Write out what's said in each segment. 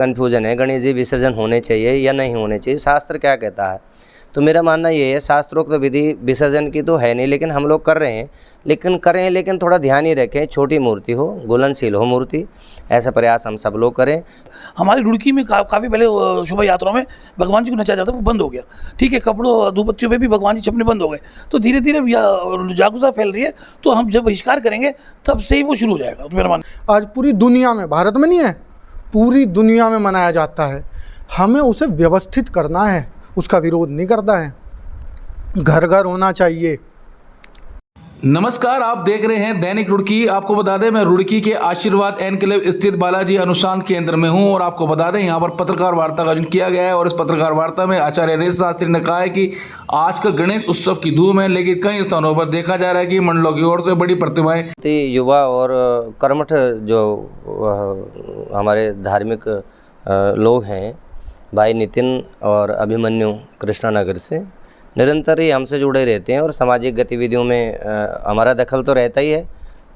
Confusion है, गणेश जी विसर्जन होने चाहिए या नहीं होने चाहिए, शास्त्र क्या कहता है। तो मेरा मानना ये है, शास्त्रोक्त विधि विसर्जन की तो है नहीं, लेकिन हम लोग कर रहे हैं, लेकिन थोड़ा ध्यान ही रखें, छोटी मूर्ति हो, घुलनशील हो मूर्ति, ऐसा प्रयास हम सब लोग करें। हमारी रुड़की में काफ़ी पहले शोभा यात्राओं में भगवान जी को नचाया जाता है, वो बंद हो गया। ठीक है, कपड़ों धूपबत्तियों पे भी भगवान जी छपने बंद हो गए। तो धीरे धीरे जागरूकता फैल रही है, तो हम जब बहिष्कार करेंगे तब से ही वो शुरू हो जाएगा। तो मेरा मानना आज पूरी दुनिया में, भारत में नहीं है, पूरी दुनिया में मनाया जाता है। हमें उसे व्यवस्थित करना है, उसका विरोध नहीं करता है। घर घर होना चाहिए। नमस्कार, आप देख रहे हैं दैनिक रुड़की। आपको बता दें, मैं रुड़की के आशीर्वाद एनक्लेव स्थित बालाजी अनुष्ठान केंद्र में हूं और आपको बता दें, यहां पर पत्रकार वार्ता का आयोजन किया गया है और इस पत्रकार वार्ता में आचार्य नरेश शास्त्री ने कहा है कि आजकल गणेश उत्सव की धूम है, लेकिन कई स्थानों पर देखा जा रहा है कि मंडलों की ओर से बड़ी प्रतिमाएं युवा और कर्मठ जो हमारे धार्मिक लोग हैं, भाई नितिन और अभिमन्यु कृष्णानगर से निरंतर ही हमसे जुड़े रहते हैं और सामाजिक गतिविधियों में हमारा दखल तो रहता ही है।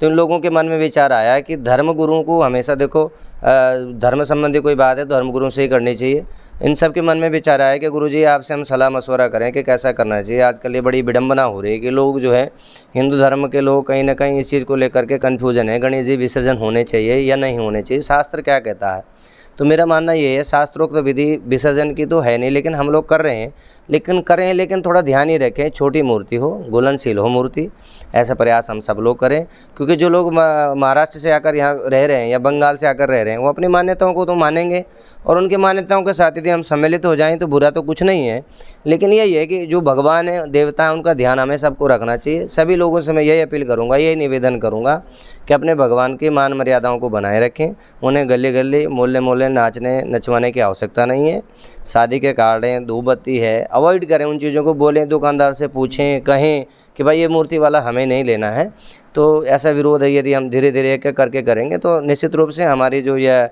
तो इन लोगों के मन में विचार आया है कि धर्म गुरुओं को हमेशा देखो, धर्म संबंधी कोई बात है तो धर्म गुरुओं से ही करनी चाहिए। इन सब के मन में विचार आया कि गुरुजी आपसे हम सलाह मशवरा करें कि कैसा करना चाहिए। आजकल ये बड़ी विडंबना हो रही है कि लोग जो है, हिंदू धर्म के लोग कहीं ना कहीं इस चीज़ को लेकर के कन्फ्यूजन है, गणेश जी विसर्जन होने चाहिए या नहीं होने चाहिए, शास्त्र क्या कहता है। तो मेरा मानना ये है, शास्त्रोक्त विधि विसर्जन की तो है नहीं, लेकिन हम लोग कर रहे हैं, लेकिन थोड़ा ध्यान ही रखें, छोटी मूर्ति हो, घुलनशील हो मूर्ति, ऐसा प्रयास हम सब लोग करें। क्योंकि जो लोग महाराष्ट्र से आकर यहाँ रह रहे हैं या बंगाल से आकर रह रहे हैं, वो अपनी मान्यताओं को तो मानेंगे और उनकी मान्यताओं के साथ यदि हम सम्मिलित हो जाएं तो बुरा तो कुछ नहीं है। लेकिन यही है कि जो भगवान है, देवता है, उनका ध्यान हमें सबको रखना चाहिए। सभी लोगों से मैं यही अपील करूँगा, यही निवेदन करूँगा कि अपने भगवान की मान मर्यादाओं को बनाए रखें। उन्हें गली गली मोहल्ले मोहल्ले नाचने नचवाने की आवश्यकता नहीं है। शादी के कार्ड हैं, धूप बत्ती है, अवॉइड करें उन चीज़ों को। बोलें, दुकानदार से पूछें, कहें कि भाई ये मूर्ति वाला हमें नहीं लेना है। तो ऐसा विरोध है, यदि हम धीरे धीरे एक एक करके करेंगे तो निश्चित रूप से हमारी जो यह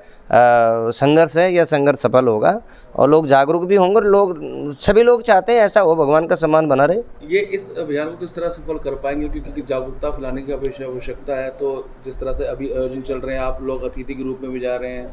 संघर्ष है, यह संघर्ष सफल होगा और लोग जागरूक भी होंगे और सभी लोग चाहते हैं ऐसा हो, भगवान का सम्मान बना रहे। ये इस अभियान को किस तरह सफल कर पाएंगे, क्योंकि जागरूकता फैलाने की आवश्यकता है। तो जिस तरह से अभी आयोजन चल रहे हैं, आप लोग अतिथि के रूप में भी जा रहे हैं,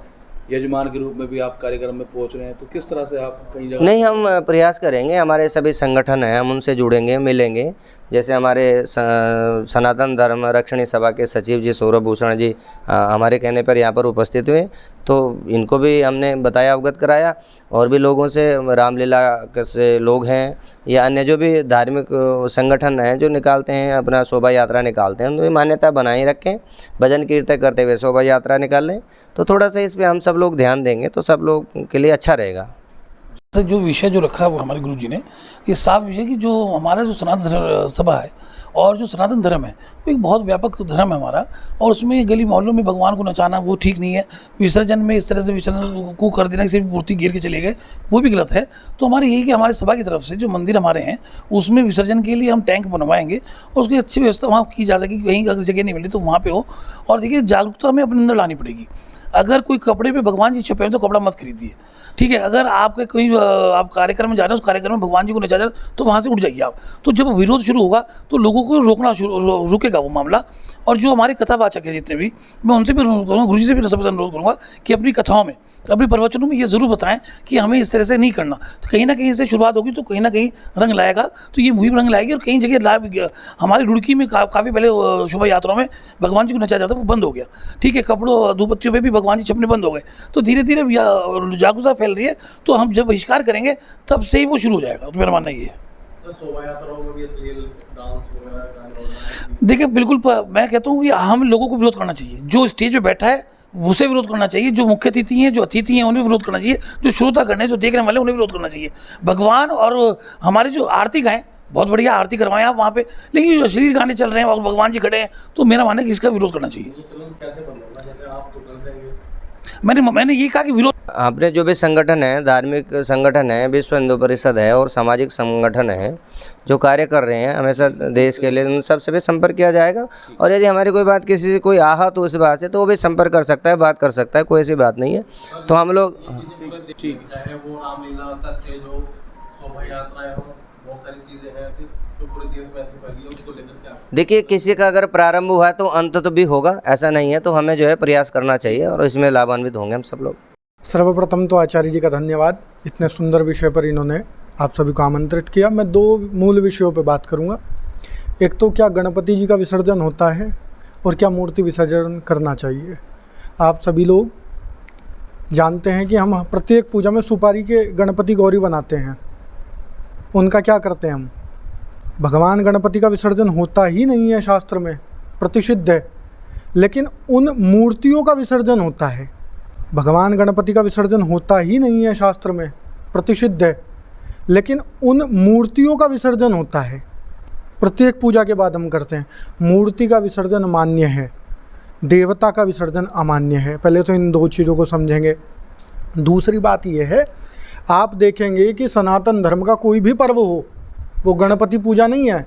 यजमान के रूप में भी आप कार्यक्रम में पहुंच रहे हैं, तो किस तरह से आप कहीं जगह नहीं, हम प्रयास करेंगे। हमारे सभी संगठन हैं, हम उनसे जुड़ेंगे, मिलेंगे। जैसे हमारे सनातन धर्म रक्षणी सभा के सचिव जी सौरभ भूषण जी हमारे कहने पर यहाँ पर उपस्थित हुए, तो इनको भी हमने बताया, अवगत कराया। और भी लोगों से, रामलीला से लोग हैं या अन्य जो भी धार्मिक संगठन हैं जो निकालते हैं, अपना शोभा यात्रा निकालते हैं, उनकी मान्यता बनाए रखें, भजन कीर्तन करते हुए शोभा यात्रा निकालें। तो थोड़ा सा इस पर हम सब लोग ध्यान देंगे तो सब लोग के लिए अच्छा रहेगा। जो विषय जो रखा है हमारे गुरु जी ने, ये साफ विषय कि जो हमारा जो सनातन सभा है और जो सनातन धर्म है, वो एक बहुत व्यापक धर्म है हमारा। और उसमें गली मोहल्लों में भगवान को नचाना वो ठीक नहीं है। विसर्जन में इस तरह से विसर्जन को कर देना, सिर्फ मूर्ति गिर के चले गए, वो भी गलत है। तो हमारी यही कि हमारे सभा की तरफ से जो मंदिर हमारे हैं, उसमें विसर्जन के लिए हम टैंक बनवाएंगे और उसकी अच्छी व्यवस्था वहाँ की जा सके। कहीं अगर जगह नहीं मिली तो वहाँ पर हो। और देखिए, जागरूकता हमें अपने अंदर लानी पड़ेगी। अगर कोई कपड़े पे भगवान जी छपे हैं तो कपड़ा मत खरीदिए, ठीक है। अगर आपके कोई आप कार्यक्रम में जा रहे हैं, उस कार्यक्रम में भगवान जी को नचा जा रहे हैं, तो वहाँ से उठ जाइए आप। तो जब विरोध शुरू होगा तो लोगों को रुकेगा वो मामला। और जो हमारे कथावाचक है जितने भी, मैं उनसे भी अनुरोध करूँगा, गुरु जी से भी सबसे अनुरोध करूँगा कि अपनी कथाओं में, अपने प्रवचनों में ये ज़रूर बताएं कि हमें इस तरह से नहीं करना। तो कहीं ना कहीं से शुरुआत होगी तो कहीं ना कहीं रंग लाएगा। तो ये मुहिम रंग लाएगी और कई जगह हमारी रुड़की में काफ़ी पहले शोभा यात्राओं में भगवान जी को नचाया जाता है, वो बंद हो गया। ठीक है, कपड़ों धूपबत्तियों पे भी भगवान जी छपने बंद हो गए। तो धीरे धीरे जागरूकता फैल रही है, तो हम जब बहिष्कार करेंगे तब से ही वो शुरू हो जाएगा। तो मेरा मानना ये है। देखिए, बिल्कुल मैं कहता हूँ कि हम लोगों को विरोध करना चाहिए। जो स्टेज पे बैठा है उसे विरोध करना चाहिए, जो मुख्य अतिथि हैं, जो अतिथि हैं, उन्हें विरोध करना चाहिए, जो श्रोतागण हैं, जो देखने वाले, उन्हें विरोध करना चाहिए। भगवान और हमारे जो आरती गाएं, बहुत बढ़िया आरती करवाएं आप वहाँ पे, लेकिन जो अश्लील गाने चल रहे हैं और भगवान जी खड़े हैं, तो मेरा मानना है कि इसका विरोध करना चाहिए। मैंने ये कहा कि विरोध, अपने जो भी संगठन है, धार्मिक संगठन है, विश्व हिंदू परिषद है और सामाजिक संगठन है जो कार्य कर रहे हैं हमेशा देश के लिए, उन सब से भी संपर्क किया जाएगा। और यदि हमारी कोई बात किसी से कोई आहत हो इस बात से, तो वो भी संपर्क कर सकता है, बात कर सकता है, कोई ऐसी बात नहीं है। तो हम लोग चाहे वो रामलीला का स्टेज हो, शोभा यात्रा हो, बहुत सारी चीजें हैं ऐसी जो पूरे देश में ऐसी फैली है, उसको लेकर क्या देखिए, किसी का अगर प्रारंभ हुआ है तो अंत तो भी होगा, ऐसा नहीं है। तो हमें जो है प्रयास करना चाहिए और इसमें लाभान्वित होंगे हम सब लोग। सर्वप्रथम तो आचार्य जी का धन्यवाद, इतने सुंदर विषय पर इन्होंने आप सभी को आमंत्रित किया। मैं दो मूल विषयों पर बात करूंगा। एक तो क्या गणपति जी का विसर्जन होता है और क्या मूर्ति विसर्जन करना चाहिए। आप सभी लोग जानते हैं कि हम प्रत्येक पूजा में सुपारी के गणपति गौरी बनाते हैं। उनका क्या करते हैं हम? भगवान गणपति का विसर्जन होता ही नहीं है, शास्त्र में प्रतिषिद्ध है, लेकिन उन मूर्तियों का विसर्जन होता है। भगवान गणपति का विसर्जन होता ही नहीं है, शास्त्र में प्रतिषिद्ध है, लेकिन उन मूर्तियों का विसर्जन होता है। प्रत्येक पूजा के बाद हम करते हैं। मूर्ति का विसर्जन मान्य है, देवता का विसर्जन अमान्य है। पहले तो इन दो चीज़ों को समझेंगे। दूसरी बात यह है, आप देखेंगे कि सनातन धर्म का कोई भी पर्व हो, वो गणपति पूजा नहीं है।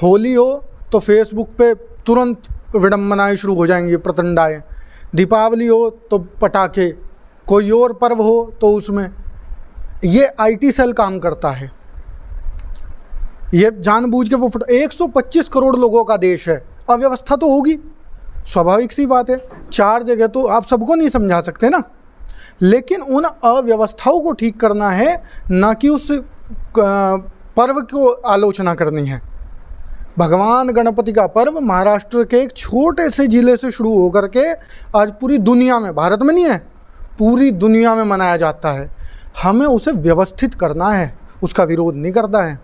होली हो तो फेसबुक पे तुरंत विडम्बनाएँ शुरू हो जाएंगी, प्रतंडाएँ। दीपावली हो तो पटाखे, कोई और पर्व हो तो उसमें ये IT सेल काम करता है। ये जानबूझ के वो 125 करोड़ लोगों का देश है, अव्यवस्था तो होगी, स्वाभाविक सी बात है। 4 जगह तो आप सबको नहीं समझा सकते ना, लेकिन उन अव्यवस्थाओं को ठीक करना है, ना कि उस पर्व को आलोचना करनी है। भगवान गणपति का पर्व महाराष्ट्र के एक छोटे से जिले से शुरू होकर के आज पूरी दुनिया में, भारत में नहीं है, पूरी दुनिया में मनाया जाता है। हमें उसे व्यवस्थित करना है, उसका विरोध नहीं करना है।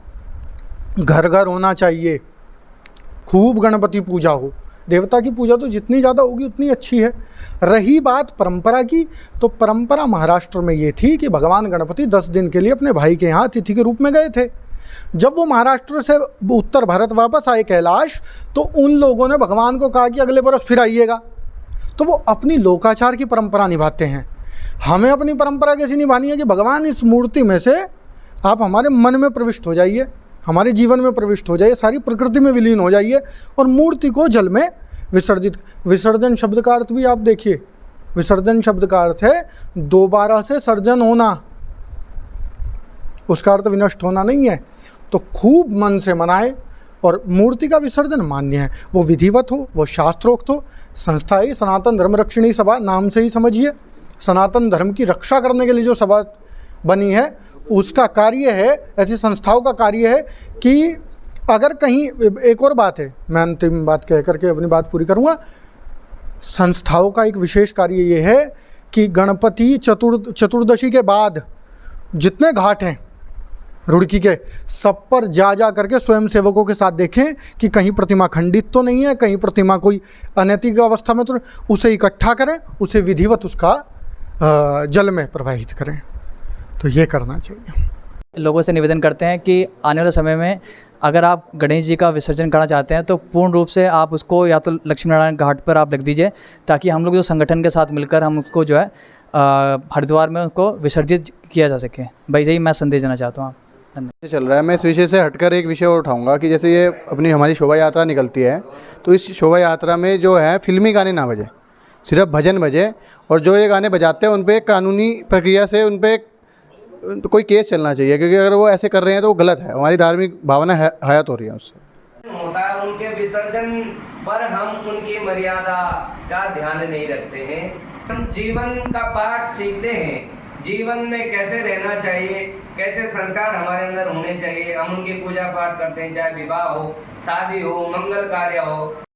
घर घर होना चाहिए, खूब गणपति पूजा हो। देवता की पूजा तो जितनी ज़्यादा होगी उतनी अच्छी है। रही बात परंपरा की, तो परंपरा महाराष्ट्र में ये थी कि भगवान गणपति 10 दिन के लिए अपने भाई के यहाँ अतिथि के रूप में गए थे। जब वो महाराष्ट्र से उत्तर भारत वापस आए कैलाश, तो उन लोगों ने भगवान को कहा कि अगले बरस फिर आइएगा। तो वो अपनी लोकाचार की परंपरा निभाते हैं। हमें अपनी परंपरा कैसी निभानी है कि भगवान इस मूर्ति में से आप हमारे मन में प्रविष्ट हो जाइए, हमारे जीवन में प्रविष्ट हो जाइए, सारी प्रकृति में विलीन हो जाइए और मूर्ति को जल में विसर्जित। विसर्जन शब्द का अर्थ भी आप देखिए, विसर्जन शब्द का अर्थ है दोबारा से सर्जन होना, उसका अर्थ विनष्ट होना नहीं है। तो खूब मन से मनाए। और मूर्ति का विसर्जन मान्य है, वो विधिवत हो, वो शास्त्रोक्त हो। संस्था ही सनातन धर्म रक्षणी सभा, नाम से ही समझिए। सनातन धर्म की रक्षा करने के लिए जो सभा बनी है, उसका कार्य है, ऐसी संस्थाओं का कार्य है कि अगर कहीं, एक और बात है, मैं अंतिम बात कह करके अपनी बात पूरी करूँगा। संस्थाओं का एक विशेष कार्य ये है कि गणपति चतुर्दशी के बाद जितने घाट हैं रुड़की के, सब पर जा करके स्वयं सेवकों के साथ देखें कि कहीं प्रतिमा खंडित तो नहीं है, कहीं प्रतिमा कोई अनैतिक अवस्था में तो, उसे इकट्ठा करें, उसे विधिवत उसका जल में प्रवाहित करें। तो ये करना चाहिए। लोगों से निवेदन करते हैं कि आने वाले समय में अगर आप गणेश जी का विसर्जन करना चाहते हैं तो पूर्ण रूप से आप उसको या तो लक्ष्मी नारायण घाट पर आप लिख दीजिए, ताकि हम लोग जो संगठन के साथ मिलकर हम उसको जो है हरिद्वार में उसको विसर्जित किया जा सके। भाई यही मैं संदेश देना चाहता हूँ। धन्यवाद। चल रहा है। मैं इस विषय से हटकर एक विषय और उठाऊंगा कि जैसे ये अपनी हमारी शोभा यात्रा निकलती है, तो इस शोभा यात्रा में जो है फिल्मी गाने ना बजे, सिर्फ भजन बजे। और जो ये गाने बजाते हैं उन पर कानूनी प्रक्रिया से उन पर कोई केस चलना चाहिए, क्योंकि अगर वो ऐसे कर रहे हैं तो वो गलत है, हमारी धार्मिक भावना हयात हो रही है उससे। होता है उनके विसर्जन पर हम उनकी मर्यादा का ध्यान नहीं रखते हैं। हम जीवन का पाठ सीखते हैं, जीवन में कैसे रहना चाहिए, कैसे संस्कार हमारे अंदर होने चाहिए। हम उनकी पूजा पाठ करते हैं, चाहे विवाह हो, शादी हो, मंगल कार्य हो।